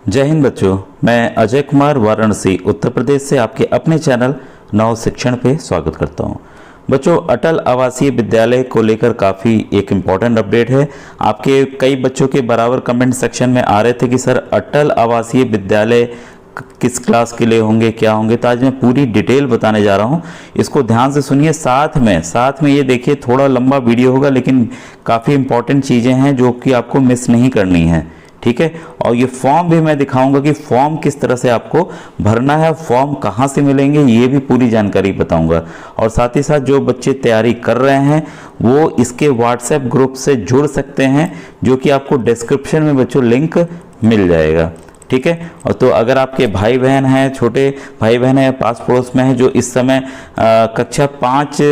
जय हिंद बच्चों, मैं अजय कुमार वाराणसी उत्तर प्रदेश से आपके अपने चैनल नव शिक्षण पे स्वागत करता हूं। बच्चों, अटल आवासीय विद्यालय को लेकर काफ़ी एक इम्पॉर्टेंट अपडेट है। आपके कई बच्चों के बराबर कमेंट सेक्शन में आ रहे थे कि सर अटल आवासीय विद्यालय किस क्लास के लिए होंगे, क्या होंगे। तो आज मैं पूरी डिटेल बताने जा रहा हूं, इसको ध्यान से सुनिए। साथ में ये देखिए, थोड़ा लंबा वीडियो होगा लेकिन काफ़ी इंपॉर्टेंट चीज़ें हैं जो कि आपको मिस नहीं करनी है, ठीक है। और ये फॉर्म भी मैं दिखाऊंगा कि फॉर्म किस तरह से आपको भरना है, फॉर्म कहाँ से मिलेंगे, ये भी पूरी जानकारी बताऊंगा। और साथ ही साथ जो बच्चे तैयारी कर रहे हैं वो इसके व्हाट्सएप ग्रुप से जुड़ सकते हैं, जो कि आपको डिस्क्रिप्शन में बच्चों लिंक मिल जाएगा, ठीक है। और तो अगर आपके भाई बहन हैं, छोटे भाई बहन हैं, पास पड़ोस में हैं, जो इस समय कक्षा 5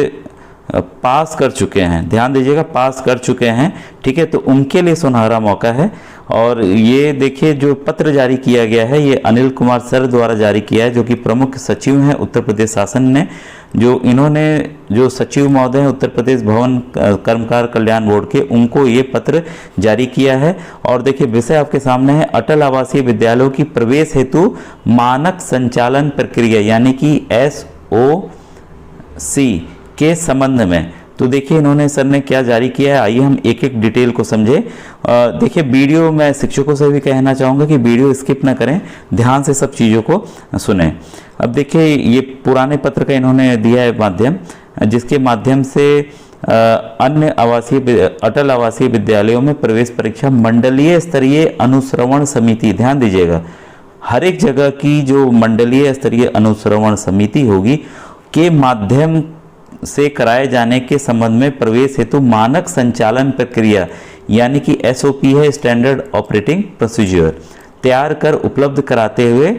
पास कर चुके हैं, ध्यान दीजिएगा, पास कर चुके हैं, ठीक है, तो उनके लिए सुनहरा मौका है। और ये देखिए, जो पत्र जारी किया गया है ये अनिल कुमार सर द्वारा जारी किया है, जो कि प्रमुख सचिव हैं उत्तर प्रदेश शासन ने। जो सचिव महोदय हैं उत्तर प्रदेश भवन कर्मकार कल्याण बोर्ड के, उनको ये पत्र जारी किया है। और देखिए, विषय आपके सामने है, अटल आवासीय विद्यालयों की प्रवेश हेतु मानक संचालन प्रक्रिया यानी कि SOC के संबंध में। तो देखिए इन्होंने सर ने क्या जारी किया है, आइए हम एक एक डिटेल को समझे। देखिए वीडियो, मैं शिक्षकों से भी कहना चाहूँगा कि वीडियो स्किप ना करें, ध्यान से सब चीज़ों को सुने। अब देखिए, ये पुराने पत्र का इन्होंने दिया है माध्यम, जिसके माध्यम से अन्य अटल आवासीय विद्यालयों में प्रवेश परीक्षा मंडलीय स्तरीय अनुश्रवण समिति, ध्यान दीजिएगा, हर एक जगह की जो मंडलीय स्तरीय अनुश्रवण समिति होगी के माध्यम से कराए जाने के संबंध में प्रवेश हेतु मानक संचालन प्रक्रिया यानी कि SOP है, स्टैंडर्ड ऑपरेटिंग प्रोसीजर, तैयार कर उपलब्ध कराते हुए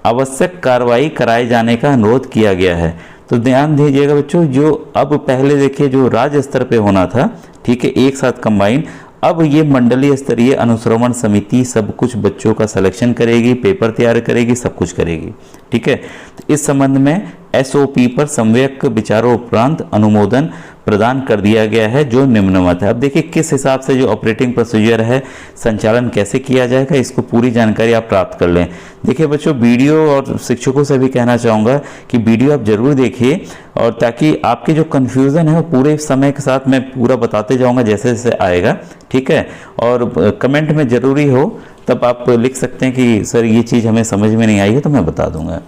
आवश्यक कार्रवाई कराए जाने का अनुरोध किया गया है। तो ध्यान दीजिएगा बच्चों, जो अब पहले देखिए जो राज्य स्तर पे होना था, ठीक है, एक साथ कंबाइन, अब ये मंडलीय स्तरीय अनुश्रवण समिति सब कुछ बच्चों का सिलेक्शन करेगी, पेपर तैयार करेगी, सब कुछ करेगी, ठीक है। तो इस संबंध में SOP पर सम्यक विचारों उपरांत अनुमोदन प्रदान कर दिया गया है, जो निम्नवत है। अब देखिए किस हिसाब से जो ऑपरेटिंग प्रोसीजर है, संचालन कैसे किया जाएगा, इसको पूरी जानकारी आप प्राप्त कर लें। देखिए बच्चों, वीडियो, और शिक्षकों से भी कहना चाहूँगा कि वीडियो आप जरूर देखिए, और ताकि आपके जो कन्फ्यूज़न है वो पूरे समय के साथ मैं पूरा बताते जाऊँगा जैसे जैसे आएगा, ठीक है। और कमेंट में ज़रूरी हो तब आप लिख सकते हैं कि सर ये चीज़ हमें समझ में नहीं आई है, तो मैं बता दूंगा।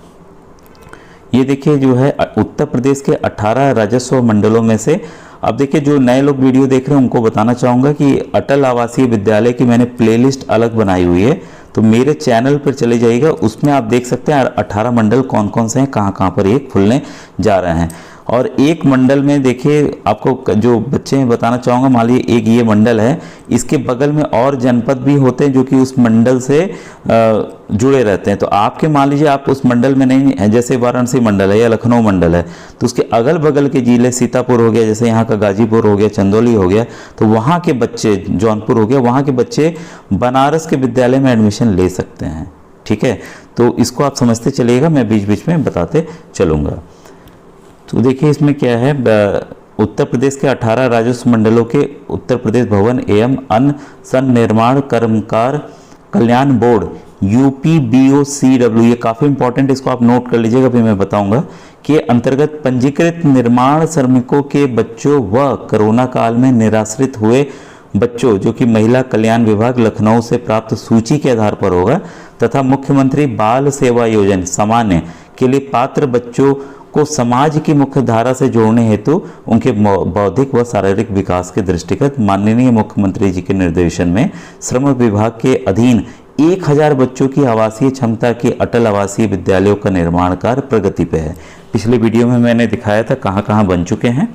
ये देखिए जो है उत्तर प्रदेश के 18 राजस्व मंडलों में से, अब देखिए जो नए लोग वीडियो देख रहे हैं उनको बताना चाहूँगा कि अटल आवासीय विद्यालय की मैंने प्लेलिस्ट अलग बनाई हुई है, तो मेरे चैनल पर चले जाइएगा, उसमें आप देख सकते हैं 18 मंडल कौन कौन से हैं, कहाँ कहाँ पर ये खुलने जा रहे हैं। और एक मंडल में देखिए, आपको जो बच्चे हैं बताना चाहूँगा, मान लीजिए एक ये मंडल है, इसके बगल में और जनपद भी होते हैं जो कि उस मंडल से जुड़े रहते हैं। तो आपके मान लीजिए आप उस मंडल में नहीं है, जैसे वाराणसी मंडल है या लखनऊ मंडल है, तो उसके अगल बगल के जिले, सीतापुर हो गया, जैसे यहाँ का गाजीपुर हो गया, चंदौली हो गया, तो वहाँ के बच्चे, जौनपुर हो गया, वहाँ के बच्चे बनारस के विद्यालय में एडमिशन ले सकते हैं, ठीक है। तो इसको आप समझते चलिएगा, मैं बीच बीच में बताते चलूँगा। तो देखिए इसमें क्या है, उत्तर प्रदेश के 18 राजस्व मंडलों के उत्तर प्रदेश भवन एवं अन्य सन्निर्माण कर्मकार कल्याण बोर्ड UPBOCW, ये काफ़ी इंपॉर्टेंट, इसको आप नोट कर लीजिएगा, अभी मैं बताऊंगा, के अंतर्गत पंजीकृत निर्माण श्रमिकों के बच्चों व कोरोना काल में निराश्रित हुए बच्चों, जो कि महिला कल्याण विभाग लखनऊ से प्राप्त सूची के आधार पर होगा, तथा मुख्यमंत्री बाल सेवा योजना सामान्य के लिए पात्र बच्चों को समाज की मुख्य धारा से जोड़ने हेतु उनके बौद्धिक व शारीरिक विकास के दृष्टिगत माननीय मुख्यमंत्री जी के निर्देशन में श्रम विभाग के अधीन 1000 बच्चों की आवासीय क्षमता के अटल आवासीय विद्यालयों का निर्माण कार्य प्रगति पे है। पिछले वीडियो में मैंने दिखाया था कहाँ कहाँ बन चुके हैं।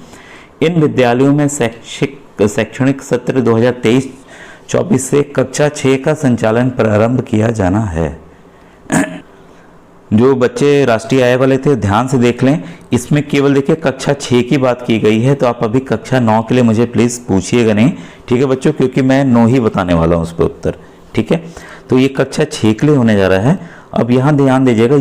इन विद्यालयों में शैक्षणिक सत्र 2023-24 से कक्षा 6 का संचालन प्रारंभ किया जाना है। जो बच्चे राष्ट्रीय आय वाले थे ध्यान से देख लें, इसमें केवल देखिए कक्षा 6 की बात की गई है, तो आप अभी कक्षा 9 के लिए मुझे प्लीज़ पूछिएगा नहीं, ठीक है बच्चों, क्योंकि मैं 9 ही बताने वाला हूँ उस पर उत्तर, ठीक है। तो ये कक्षा 6 के लिए होने जा रहा है। अब यहाँ ध्यान दीजिएगा,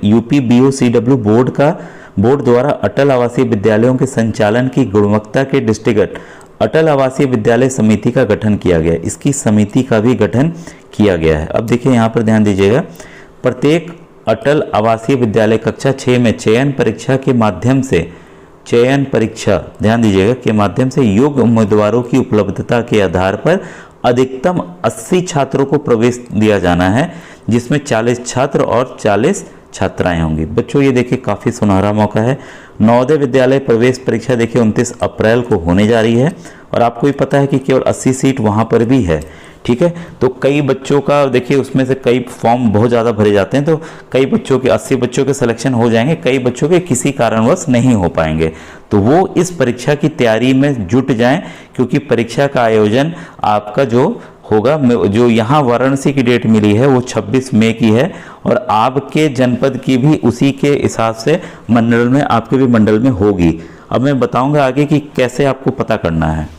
UPBOCW बोर्ड द्वारा अटल आवासीय विद्यालयों के संचालन की गुणवत्ता के दृष्टिगत अटल आवासीय विद्यालय समिति का गठन किया गया। इसकी समिति का भी गठन किया गया है। अब देखिए यहाँ पर ध्यान दीजिएगा, प्रत्येक अटल आवासीय विद्यालय कक्षा 6 में चयन परीक्षा के माध्यम से ध्यान दीजिएगा के माध्यम से योग्य उम्मीदवारों की उपलब्धता के आधार पर अधिकतम 80 छात्रों को प्रवेश दिया जाना है, जिसमें 40 छात्र और 40 छात्राएं होंगी। बच्चों ये देखिए काफ़ी सुनहरा मौका है। नवोदय विद्यालय प्रवेश परीक्षा देखिए 29 अप्रैल को होने जा रही है और आपको भी पता है कि केवल 80 सीट वहाँ पर भी है। ठीक है, तो कई बच्चों का देखिए उसमें से कई फॉर्म बहुत ज़्यादा भरे जाते हैं, तो कई बच्चों के 80 बच्चों के सिलेक्शन हो जाएंगे, कई बच्चों के किसी कारणवश नहीं हो पाएंगे। तो वो इस परीक्षा की तैयारी में जुट जाएं, क्योंकि परीक्षा का आयोजन आपका जो होगा, जो यहाँ वाराणसी की डेट मिली है वो 26 मई की है और आपके जनपद की भी उसी के हिसाब से मंडल में, आपके भी मंडल में होगी। अब मैं बताऊंगा आगे कि कैसे आपको पता करना है।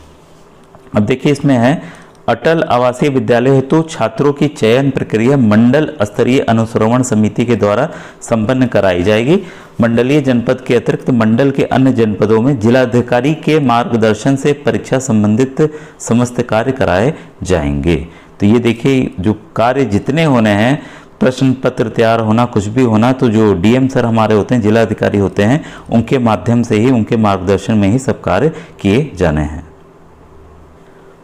अब देखिए इसमें है अटल आवासीय विद्यालय हेतु छात्रों की चयन प्रक्रिया मंडल स्तरीय अनुश्रवण समिति के द्वारा संपन्न कराई जाएगी। मंडलीय जनपद के अतिरिक्त मंडल के अन्य जनपदों में जिलाधिकारी के मार्गदर्शन से परीक्षा संबंधित समस्त कार्य कराए जाएंगे। तो ये देखिए जो कार्य जितने होने हैं, प्रश्न पत्र तैयार होना, कुछ भी होना, तो जो डीएम सर हमारे होते हैं, जिलाधिकारी होते हैं, उनके माध्यम से ही, उनके मार्गदर्शन में ही सब कार्य किए जाने हैं।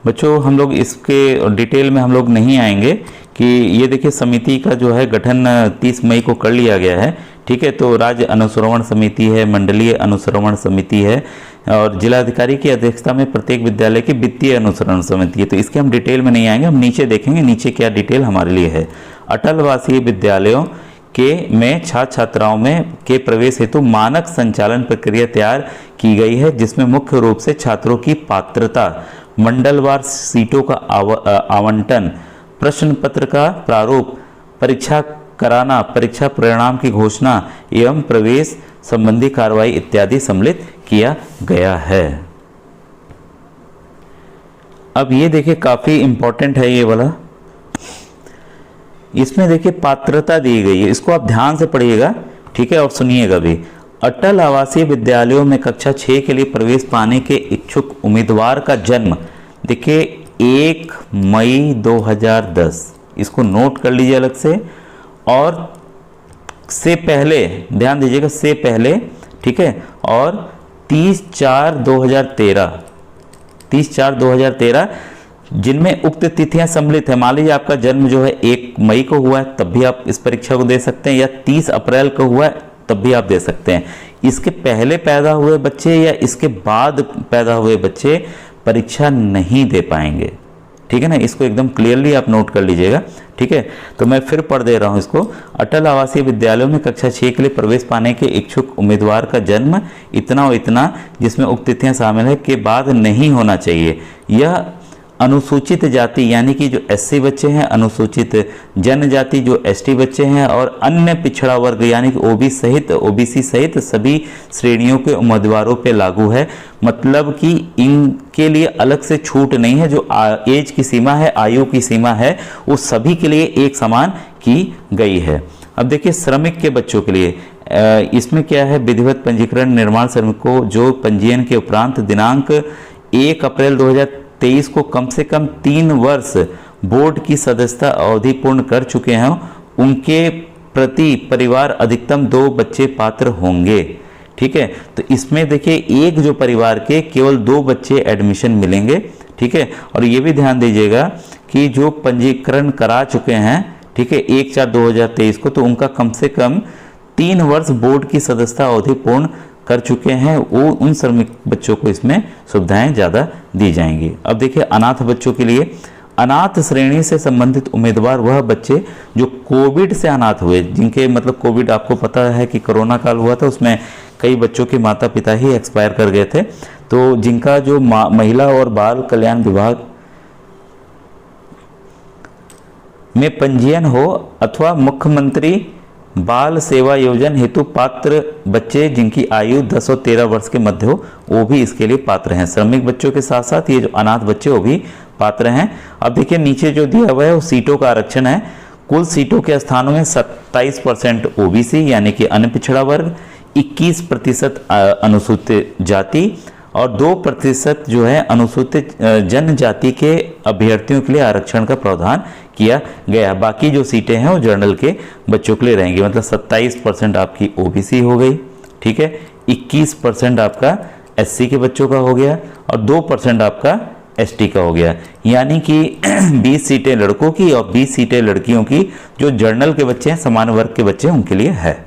बच्चों हम लोग इसके डिटेल में हम लोग नहीं आएंगे कि ये देखिए समिति का जो है गठन 30 मई को कर लिया गया है। ठीक है, तो राज्य अनुश्रवण समिति है, मंडलीय अनुश्रवण समिति है और जिलाधिकारी की अध्यक्षता में प्रत्येक विद्यालय की वित्तीय अनुश्रवण समिति है। तो इसके हम डिटेल में नहीं आएंगे, हम नीचे देखेंगे नीचे क्या डिटेल हमारे लिए है। अटल आवासीय विद्यालयों में छात्र छात्राओं में के प्रवेश हेतु मानक संचालन प्रक्रिया तैयार की गई है, जिसमें मुख्य रूप से छात्रों की पात्रता, मंडलवार सीटों का आवंटन, प्रश्न पत्र का प्रारूप, परीक्षा कराना, परीक्षा परिणाम की घोषणा एवं प्रवेश संबंधी कार्रवाई इत्यादि सम्मिलित किया गया है। अब ये देखिए काफी इंपॉर्टेंट है ये वाला, इसमें देखिए पात्रता दी गई है, इसको आप ध्यान से पढ़िएगा। ठीक है, और सुनिएगा भी। अटल आवासीय विद्यालयों में कक्षा 6 के लिए प्रवेश पाने के इच्छुक उम्मीदवार का जन्म देखिए 1 मई 2010, इसको नोट कर लीजिए अलग से, और से पहले ध्यान दीजिएगा, से पहले, ठीक है, और 30/4/2013 जिनमें उक्त तिथियां सम्मिलित है। मान लीजिए आपका जन्म जो है 1 मई को हुआ है, तब भी आप इस परीक्षा को दे सकते हैं, या 30 अप्रैल को हुआ है तब भी आप दे सकते हैं। इसके पहले पैदा हुए बच्चे या इसके बाद पैदा हुए बच्चे परीक्षा नहीं दे पाएंगे। ठीक है ना, इसको एकदम क्लियरली आप नोट कर लीजिएगा। ठीक है, तो मैं फिर पढ़ दे रहा हूं इसको। अटल आवासीय विद्यालयों में कक्षा 6 के लिए प्रवेश पाने के इच्छुक उम्मीदवार का जन्म इतना और इतना, जिसमें उक्त तिथियां शामिल है, के बाद नहीं होना चाहिए। यह अनुसूचित जाति यानी कि जो एससी बच्चे हैं, अनुसूचित जनजाति जो एसटी बच्चे हैं, और अन्य पिछड़ा वर्ग यानी कि ओबीसी सहित सभी श्रेणियों के उम्मीदवारों पे लागू है। मतलब कि इनके लिए अलग से छूट नहीं है। जो एज की सीमा है, आयु की सीमा है, वो सभी के लिए एक समान की गई है। अब देखिए श्रमिक के बच्चों के लिए इसमें क्या है, विधिवत पंजीकरण निर्माण श्रमिकों जो पंजीयन के उपरांत दिनांक 1 अप्रैल 2023 को कम से कम 3 वर्ष बोर्ड की सदस्यता अवधि पूर्ण कर चुके हैं, उनके प्रति परिवार अधिकतम 2 बच्चे पात्र होंगे। ठीक है, तो इसमें देखिए एक जो परिवार के केवल 2 बच्चे एडमिशन मिलेंगे। ठीक है, और ये भी ध्यान दीजिएगा कि जो पंजीकरण करा चुके हैं, ठीक है, 1/4/2023 को, तो उनका कम से कम 3 वर्ष बोर्ड की सदस्यता अवधि पूर्ण कर चुके हैं, वो उन श्रमिक बच्चों को इसमें सुविधाएं ज़्यादा दी जाएंगी। अब देखिए अनाथ बच्चों के लिए, अनाथ श्रेणी से संबंधित उम्मीदवार वह बच्चे जो कोविड से अनाथ हुए, जिनके मतलब कोविड आपको पता है कि कोरोना काल हुआ था, उसमें कई बच्चों के माता पिता ही एक्सपायर कर गए थे, तो जिनका जो महिला और बाल कल्याण विभाग में पंजीयन हो अथवा मुख्यमंत्री बाल सेवा योजना हेतु पात्र बच्चे जिनकी आयु 10 और 13 वर्ष के मध्य हो, वो भी इसके लिए पात्र हैं। श्रमिक बच्चों के साथ साथ ये जो अनाथ बच्चे वो भी पात्र हैं। अब देखिए नीचे जो दिया हुआ है वो सीटों का आरक्षण है। कुल सीटों के स्थानों में 27% ओबीसी यानी कि अन्य पिछड़ा वर्ग, 21% अनुसूचित जाति और 2% जो है अनुसूचित जनजाति के अभ्यर्थियों के लिए आरक्षण का प्रावधान किया गया। बाकी जो सीटें हैं वो जनरल के बच्चों के लिए रहेंगी, मतलब 27% आपकी ओबीसी हो गई, ठीक है, 21% आपका एससी के बच्चों का हो गया और 2% आपका एसटी का हो गया। यानी कि 20 सीटें लड़कों की और 20 सीटें लड़कियों की, जो जनरल के बच्चे हैं, समान वर्ग के बच्चे, उनके लिए है।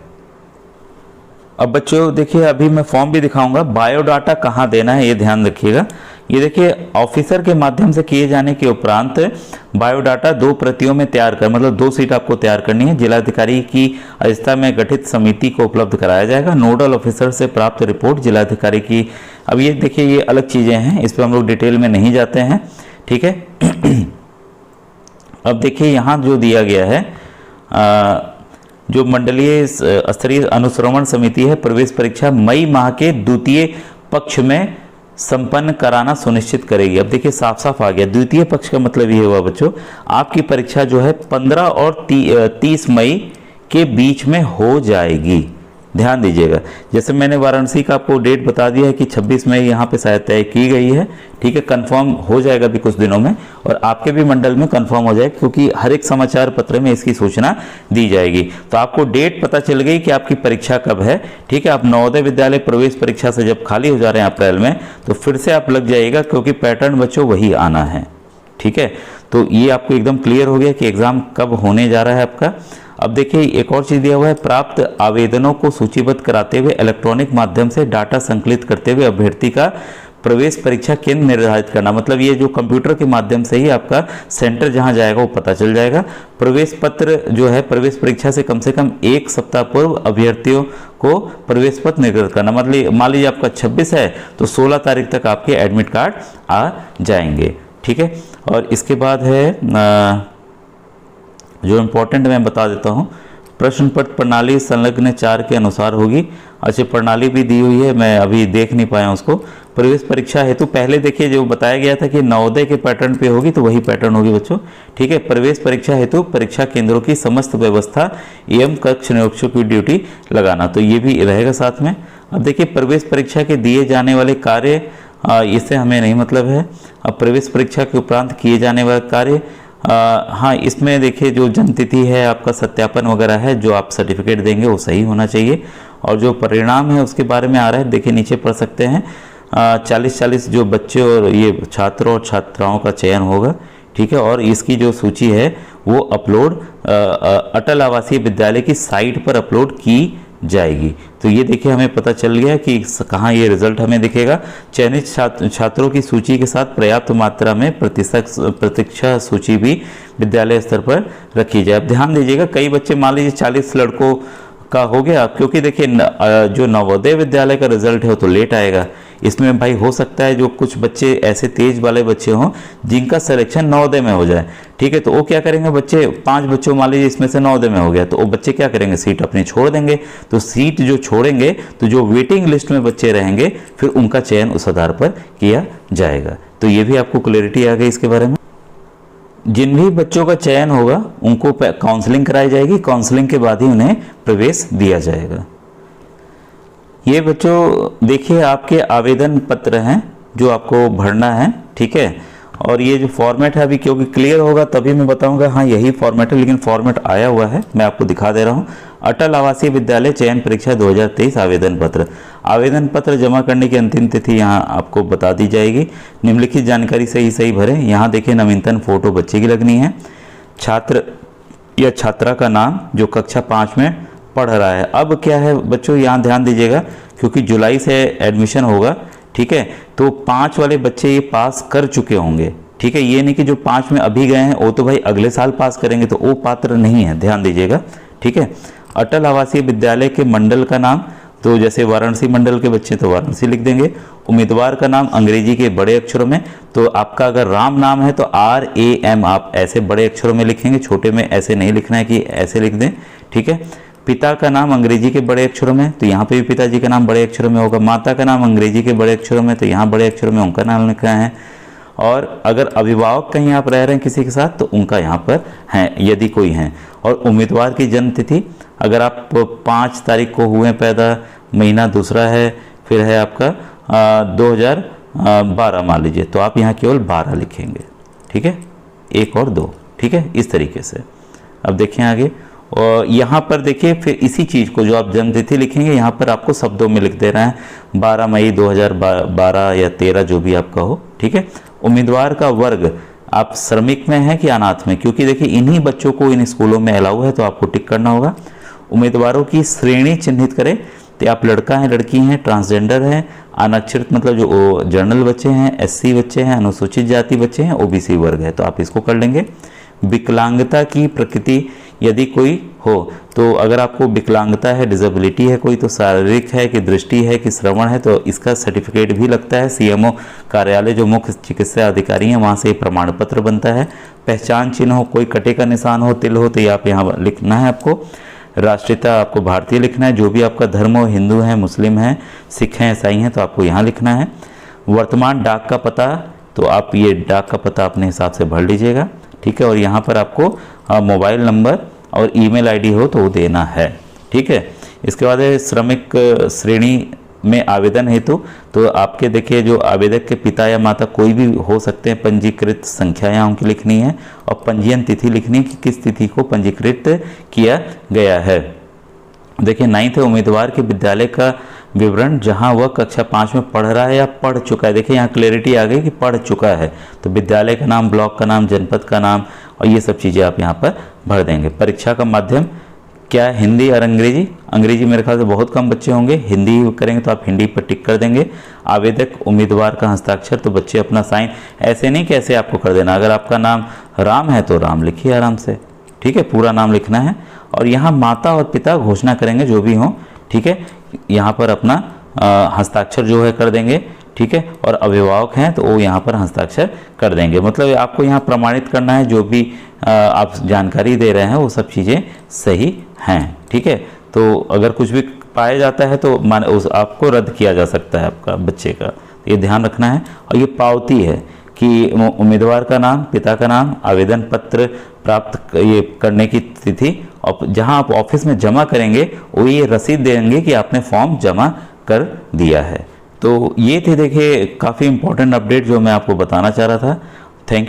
अब बच्चों देखिए, अभी मैं फॉर्म भी दिखाऊंगा। बायोडाटा कहाँ देना है ये ध्यान रखिएगा। ये देखिए, ऑफिसर के माध्यम से किए जाने के उपरांत बायोडाटा 2 प्रतियों में तैयार कर, मतलब 2 सीट आपको तैयार करनी है। जिलाधिकारी की अध्यक्षता में गठित समिति को उपलब्ध कराया जाएगा। नोडल ऑफिसर से प्राप्त रिपोर्ट जिलाधिकारी की। अब ये देखिए, ये अलग चीजें हैं, इस पर हम लोग डिटेल में नहीं जाते हैं, ठीक है। अब देखिए, यहाँ जो दिया गया है, जो मंडलीय स्तरीय अनुश्रवण समिति है, प्रवेश परीक्षा मई माह के द्वितीय पक्ष में संपन्न कराना सुनिश्चित करेगी। अब देखिए, साफ साफ आ गया। द्वितीय पक्ष का मतलब ये हुआ बच्चों, आपकी परीक्षा जो है 15 और 30 मई के बीच में हो जाएगी। ध्यान दीजिएगा, जैसे मैंने वाराणसी का आपको डेट बता दिया है कि 26 मई यहाँ पे शायद तय की गई है, ठीक है। कंफर्म हो जाएगा भी कुछ दिनों में, और आपके भी मंडल में कंफर्म हो जाएगा, क्योंकि हर एक समाचार पत्र में इसकी सूचना दी जाएगी। तो आपको डेट पता चल गई कि आपकी परीक्षा कब है, ठीक है। आप नवोदय विद्यालय प्रवेश परीक्षा से जब खाली हो जा रहे हैं अप्रैल में, तो फिर से आप लग जाइएगा, क्योंकि पैटर्न बच्चों वही आना है, ठीक है। तो ये आपको एकदम क्लियर हो गया कि एग्जाम कब होने जा रहा है आपका। अब देखिए, एक और चीज दिया हुआ है, प्राप्त आवेदनों को सूचीबद्ध कराते हुए इलेक्ट्रॉनिक माध्यम से डाटा संकलित करते हुए अभ्यर्थी का प्रवेश परीक्षा केंद्र निर्धारित करना। मतलब ये जो कंप्यूटर के माध्यम से ही आपका सेंटर जहां जाएगा वो पता चल जाएगा। प्रवेश पत्र जो है, प्रवेश परीक्षा से कम 1 सप्ताह पूर्व अभ्यर्थियों को प्रवेश पत्र निर्गत करना। मतलब मान लीजिए आपका 26 है तो 16 तारीख तक आपके एडमिट कार्ड आ जाएंगे, ठीक है। और इसके बाद है जो इम्पोर्टेंट मैं बता देता हूँ, प्रश्न पत्र प्रणाली संलग्न 4 के अनुसार होगी। अच्छी प्रणाली भी दी हुई है, मैं अभी देख नहीं पाया उसको। प्रवेश परीक्षा हेतु पहले देखिए जो बताया गया था कि नवोदय के पैटर्न पे होगी, तो वही पैटर्न होगी बच्चों, ठीक है। प्रवेश परीक्षा हेतु परीक्षा केंद्रों की समस्त व्यवस्था एवं कक्ष निरीक्षक की ड्यूटी लगाना, तो ये भी रहेगा साथ में। अब देखिए, प्रवेश परीक्षा के दिए जाने वाले कार्य, इससे हमें नहीं मतलब है। अब प्रवेश परीक्षा के उपरांत किए जाने वाले कार्य, हाँ, इसमें देखिए जो जन्मतिथि है, आपका सत्यापन वगैरह है, जो आप सर्टिफिकेट देंगे वो सही होना चाहिए। और जो परिणाम है उसके बारे में आ रहा है, देखिए नीचे पढ़ सकते हैं। 40-40 जो बच्चे और ये छात्रों और छात्राओं का चयन होगा, ठीक है। और इसकी जो सूची है वो अपलोड अटल आवासीय विद्यालय की साइट पर अपलोड की जाएगी। तो ये देखिए, हमें पता चल गया कि कहाँ ये रिजल्ट हमें दिखेगा। चयनित छात्रों की सूची के साथ पर्याप्त मात्रा में प्रतीक्षा सूची भी विद्यालय स्तर पर रखी जाए। अब ध्यान दीजिएगा, कई बच्चे मान लीजिए 40 लड़कों का हो गया, क्योंकि देखिए जो नवोदय विद्यालय का रिजल्ट है वो तो लेट आएगा। इसमें भाई हो सकता है जो कुछ बच्चे ऐसे तेज वाले बच्चे हों जिनका सिलेक्शन नवोदय में हो जाए, ठीक है। तो वो क्या करेंगे बच्चे, 5 बच्चों मान लीजिए इसमें से नवोदय में हो गया, तो वो बच्चे क्या करेंगे, सीट अपनी छोड़ देंगे। तो सीट जो छोड़ेंगे, तो जो वेटिंग लिस्ट में बच्चे रहेंगे, फिर उनका चयन उस आधार पर किया जाएगा। तो ये भी आपको क्लैरिटी आ गई इसके बारे में। जिन भी बच्चों का चयन होगा उनको काउंसलिंग कराई जाएगी, काउंसलिंग के बाद ही उन्हें प्रवेश दिया जाएगा। ये बच्चों देखिए, आपके आवेदन पत्र हैं जो आपको भरना है, ठीक है। और ये जो फॉर्मेट है, अभी क्योंकि क्लियर होगा तभी मैं बताऊंगा हाँ यही फॉर्मेट है, लेकिन फॉर्मेट आया हुआ है, मैं आपको दिखा दे रहा हूँ। अटल आवासीय विद्यालय चयन परीक्षा 2023 आवेदन पत्र। आवेदन पत्र जमा करने की अंतिम तिथि यहाँ आपको बता दी जाएगी। निम्नलिखित जानकारी सही भरें। यहाँ देखिए, नवीनतम फोटो बच्चे की लगनी है, छात्र या छात्रा का नाम जो कक्षा 5 में पढ़ रहा है। अब क्या है बच्चों, यहाँ ध्यान दीजिएगा, क्योंकि जुलाई से एडमिशन होगा, ठीक है। तो 5 वाले बच्चे ये पास कर चुके होंगे, ठीक है। ये नहीं कि जो 5 में अभी गए हैं वो तो भाई अगले साल पास करेंगे, तो वो पात्र नहीं है, ध्यान दीजिएगा, ठीक है। अटल आवासीय विद्यालय के मंडल का नाम, तो जैसे वाराणसी मंडल के बच्चे तो वाराणसी लिख देंगे। उम्मीदवार का नाम अंग्रेजी के बड़े अक्षरों में, तो आपका अगर राम नाम है तो RAM आप ऐसे बड़े अक्षरों में लिखेंगे, छोटे में ऐसे नहीं लिखना है कि ऐसे लिख दें, ठीक है। पिता का नाम अंग्रेजी के बड़े अक्षरों में, तो यहाँ पे भी पिताजी का नाम बड़े अक्षरों में होगा। माता का नाम अंग्रेजी के बड़े अक्षरों में, तो यहाँ बड़े अक्षरों में उनका नाम लिखना है। और अगर अभिभावक कहीं आप रह रहे हैं किसी के साथ, तो उनका यहाँ पर है यदि कोई है। और उम्मीदवार की जन्म तिथि, अगर आप 5 तारीख को हुए पैदा, महीना दूसरा है, फिर है आपका 2012 मान लीजिए, तो आप यहाँ केवल 12 लिखेंगे, ठीक है, 1 और 2, ठीक है, इस तरीके से। अब देखें आगे, और यहाँ पर देखिए फिर इसी चीज़ को जो आप जन्मतिथि लिखेंगे यहाँ पर आपको शब्दों में लिख दे रहे हैं, 12 मई 2012 या 13 जो भी आपका हो, ठीक है। उम्मीदवार का वर्ग आप श्रमिक में हैं कि अनाथ में, क्योंकि देखिए इन्हीं बच्चों को इन स्कूलों में अलाउ है, तो आपको टिक करना होगा। उम्मीदवारों की श्रेणी चिन्हित करें, तो आप लड़का हैं, लड़की हैं, ट्रांसजेंडर हैं, अनक्षरित मतलब जो जनरल बच्चे हैं, एससी बच्चे हैं, अनुसूचित जाति बच्चे हैं, ओबीसी वर्ग है, तो आप इसको कर लेंगे। विकलांगता की प्रकृति यदि कोई हो, तो अगर आपको विकलांगता है, डिसेबिलिटी है कोई, तो शारीरिक है कि दृष्टि है कि श्रवण है, तो इसका सर्टिफिकेट भी लगता है। सीएमओ कार्यालय जो मुख्य चिकित्सा अधिकारी हैं वहाँ से प्रमाण पत्र बनता है। पहचान चिन्ह हो, कोई कटे का निशान हो, तिल हो, तो ये आप यहाँ लिखना है आपको। राष्ट्रीयता आपको भारतीय लिखना है, जो भी आपका धर्म हो, हिंदू है, मुस्लिम है, सिख हैं, ईसाई हैं, तो आपको यहाँ लिखना है। वर्तमान डाक का पता, तो आप ये डाक का पता अपने हिसाब से भर लीजिएगा, ठीक है। और यहाँ पर आपको मोबाइल नंबर और ईमेल आईडी हो तो वो देना है, ठीक है। इसके बाद श्रमिक श्रेणी में आवेदन हेतु, तो आपके देखिए जो आवेदक के पिता या माता कोई भी हो सकते हैं, पंजीकृत संख्या यहाँ उनकी लिखनी है, और पंजीयन तिथि लिखनी है कि किस तिथि को पंजीकृत किया गया है। देखिए 9th है, उम्मीदवार के विद्यालय का विवरण जहां वह कक्षा 5 में पढ़ रहा है या पढ़ चुका है। देखिए यहाँ क्लैरिटी आ गई कि पढ़ चुका है, तो विद्यालय का नाम, ब्लॉक का नाम, जनपद का नाम, और ये सब चीज़ें आप यहाँ पर भर देंगे। परीक्षा का माध्यम क्या है, हिंदी और अंग्रेजी। अंग्रेजी मेरे ख्याल से बहुत कम बच्चे होंगे, हिंदी करेंगे तो आप हिंदी पर टिक कर देंगे। आवेदक उम्मीदवार का हस्ताक्षर, तो बच्चे अपना साइन ऐसे नहीं कैसे आपको कर देना। अगर आपका नाम राम है तो राम लिखिए आराम से, ठीक है, पूरा नाम लिखना है। और यहाँ माता और पिता घोषणा करेंगे जो भी हों, ठीक है, यहाँ पर अपना हस्ताक्षर जो है कर देंगे, ठीक है। और अभिभावक हैं तो वो यहाँ पर हस्ताक्षर कर देंगे। मतलब आपको यहाँ प्रमाणित करना है जो भी आप जानकारी दे रहे हैं वो सब चीज़ें सही हैं, ठीक है। तो अगर कुछ भी पाया जाता है तो आपको रद्द किया जा सकता है आपका बच्चे का, तो ये ध्यान रखना है। और ये पावती है कि उम्मीदवार का नाम, पिता का नाम, आवेदन पत्र प्राप्त ये करने की तिथि, और जहां आप ऑफिस में जमा करेंगे वो ये रसीद देंगे कि आपने फॉर्म जमा कर दिया है। तो ये थे देखिए काफ़ी इंपॉर्टेंट अपडेट जो मैं आपको बताना चाह रहा था। Thank you.